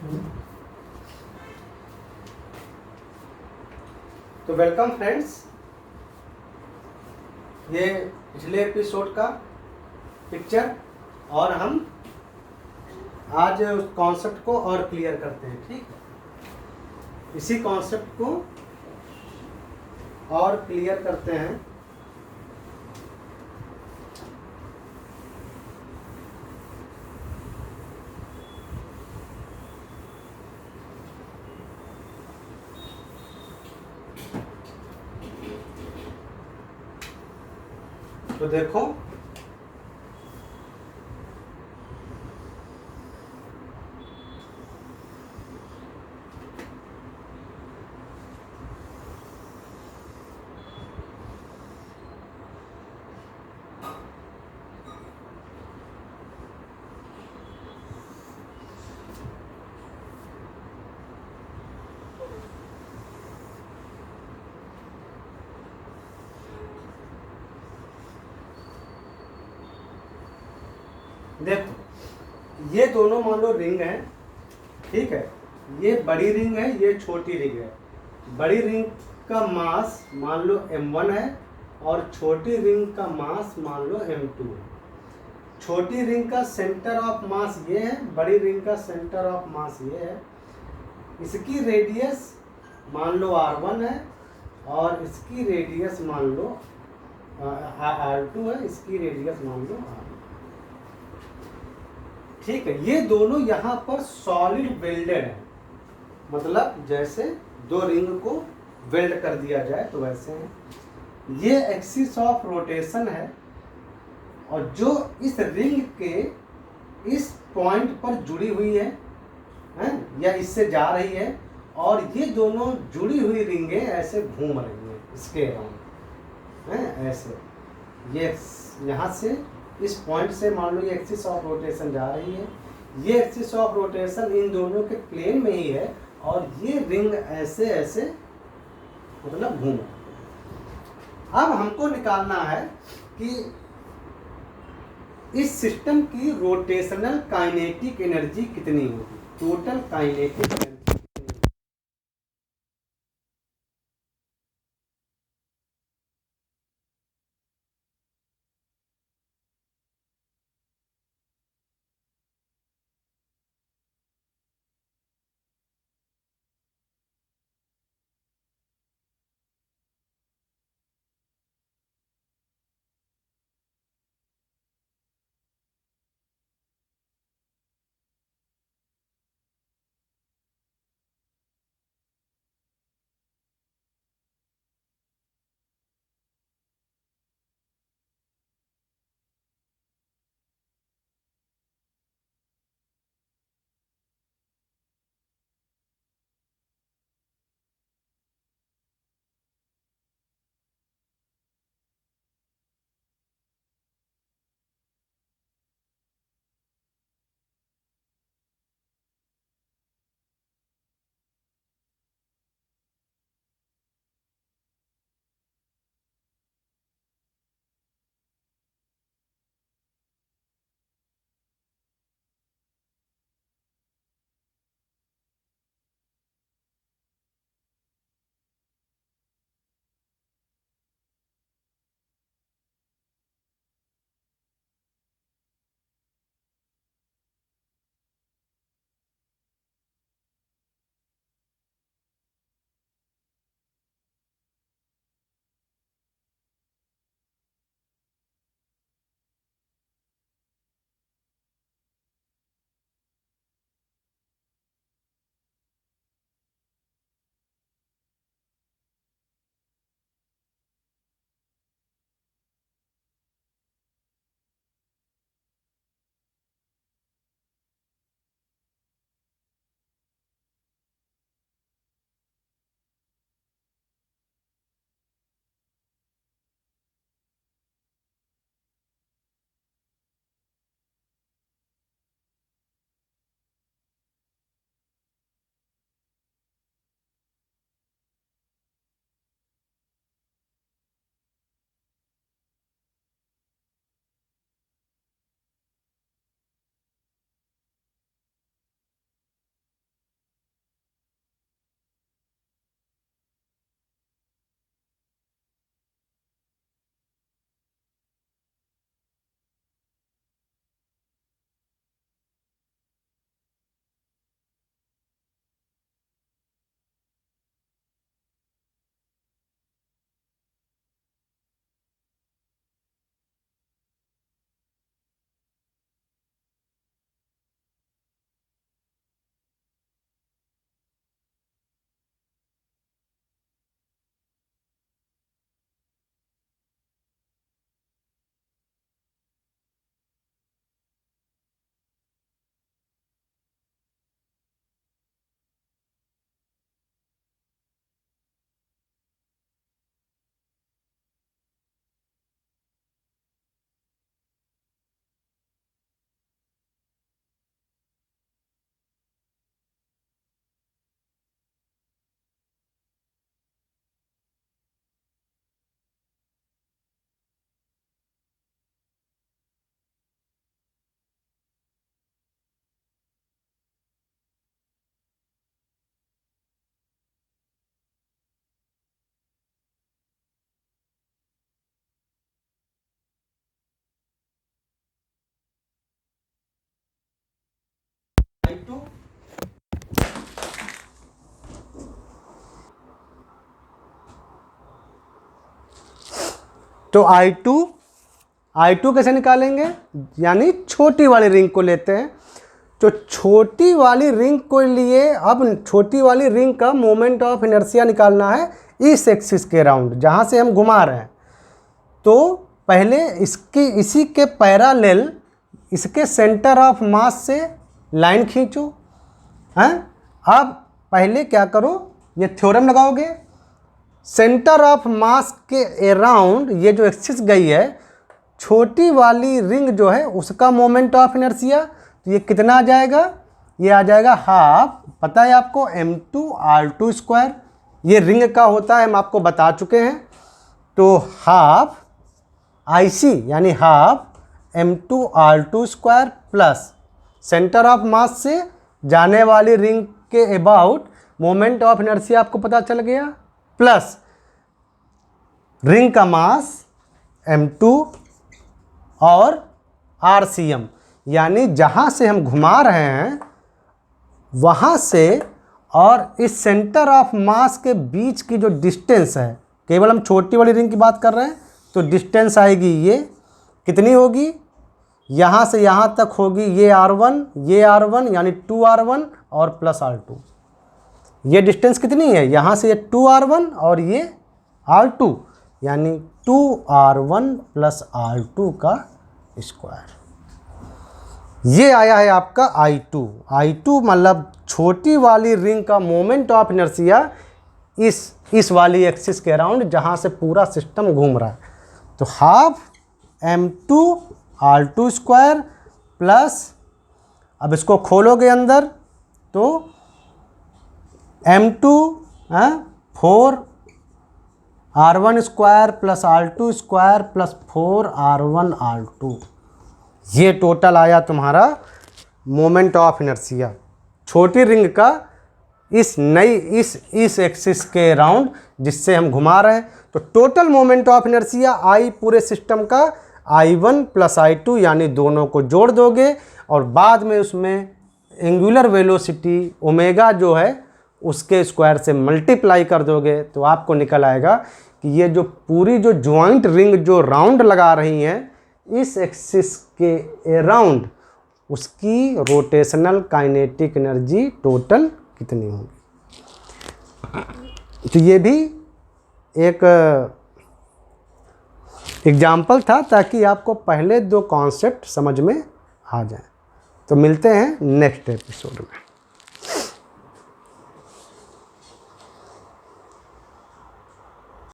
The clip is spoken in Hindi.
तो वेलकम फ्रेंड्स, ये पिछले एपिसोड का पिक्चर और हम आज उस कॉन्सेप्ट को और क्लियर करते हैं। ठीक है, इसी कॉन्सेप्ट को और क्लियर करते हैं। तो देखो, देखो ये दोनों मान लो रिंग है। ठीक है, ये बड़ी रिंग है, ये छोटी रिंग है। बड़ी रिंग का मास मान लो m1 है और छोटी रिंग का मास मान लो m2 है। छोटी रिंग का सेंटर ऑफ मास ये है, बड़ी रिंग का सेंटर ऑफ मास ये है। इसकी रेडियस मान लो r1 है और इसकी रेडियस मान लो r2 है, इसकी रेडियस मान लो r। ठीक है, ये दोनों यहाँ पर सॉलिड वेल्डेड है, मतलब जैसे दो रिंग को वेल्ड कर दिया जाए तो वैसे है। ये एक्सिस ऑफ रोटेशन है और जो इस रिंग के इस पॉइंट पर जुड़ी हुई है या इससे जा रही है, और ये दोनों जुड़ी हुई रिंगे ऐसे घूम रही हैं इसके अराउंड ऐसे। ये यहाँ से इस पॉइंट से मान लो ये एक्सिस ऑफ रोटेशन जा रही है, ये एक्सिस ऑफ रोटेशन इन दोनों के प्लेन में ही है और ये रिंग ऐसे ऐसे मतलब घूम। अब हमको निकालना है कि इस सिस्टम की रोटेशनल काइनेटिक एनर्जी कितनी होगी, टोटल काइनेटिक एनर्जी। I2 तो I2 कैसे निकालेंगे, यानी छोटी वाली रिंग को लेते हैं। तो छोटी वाली रिंग को लिए अब छोटी वाली रिंग का मोमेंट ऑफ इनर्शिया निकालना है इस एक्सिस के राउंड जहाँ से हम घुमा रहे हैं। तो पहले इसी के पैरेलल इसके सेंटर ऑफ मास से लाइन खींचो हैं। अब पहले क्या करो, ये थ्योरम लगाओगे, सेंटर ऑफ मास के अराउंड ये जो एक्सिस गई है छोटी वाली रिंग जो है उसका मोमेंट ऑफ इनर्शिया, तो ये कितना आ जाएगा, ये आ जाएगा हाफ, पता है आपको m2r2², ये रिंग का होता है, हम आपको बता चुके हैं। तो हाफ IC यानी half m2r2² plus centre of mass से जाने वाली रिंग के अबाउट मोमेंट ऑफ इनर्शिया आपको पता चल गया, प्लस रिंग का मास m2 और RCM, यानी जहाँ से हम घुमा रहे हैं वहाँ से और इस सेंटर ऑफ मास के बीच की जो डिस्टेंस है, केवल हम छोटी वाली रिंग की बात कर रहे हैं, तो डिस्टेंस आएगी ये कितनी होगी, यहाँ से यहाँ तक होगी ये R1 यानी 2R1 और प्लस R2। ये डिस्टेंस कितनी है, यहाँ से ये 2R1 और ये R2 यानी 2R1 प्लस R2 का स्क्वायर। ये आया है आपका I2 मतलब छोटी वाली रिंग का मोमेंट ऑफ इनर्शिया इस वाली एक्सिस के अराउंड जहाँ से पूरा सिस्टम घूम रहा है। तो हाफ m2r2² प्लस, अब इसको खोलोगे अंदर तो m2 4r1² plus r2² plus 4r1r2, ये टोटल आया तुम्हारा मोमेंट ऑफ इनर्शिया छोटी रिंग का इस एक्सिस के राउंड जिससे हम घुमा रहे हैं। तो total moment of inertia I पूरे सिस्टम का I1 प्लस I2 यानी दोनों को जोड़ दोगे और बाद में उसमें एंगुलर वेलोसिटी ओमेगा जो है उसके स्क्वायर से मल्टीप्लाई कर दोगे तो आपको निकल आएगा कि ये जो पूरी जो ज्वाइंट रिंग जो राउंड लगा रही हैं इस एक्सिस के अराउंड उसकी रोटेशनल काइनेटिक एनर्जी टोटल कितनी होगी। तो ये भी एक एग्जाम्पल था ताकि आपको पहले दो कॉन्सेप्ट समझ में आ जाए। तो मिलते हैं नेक्स्ट एपिसोड में।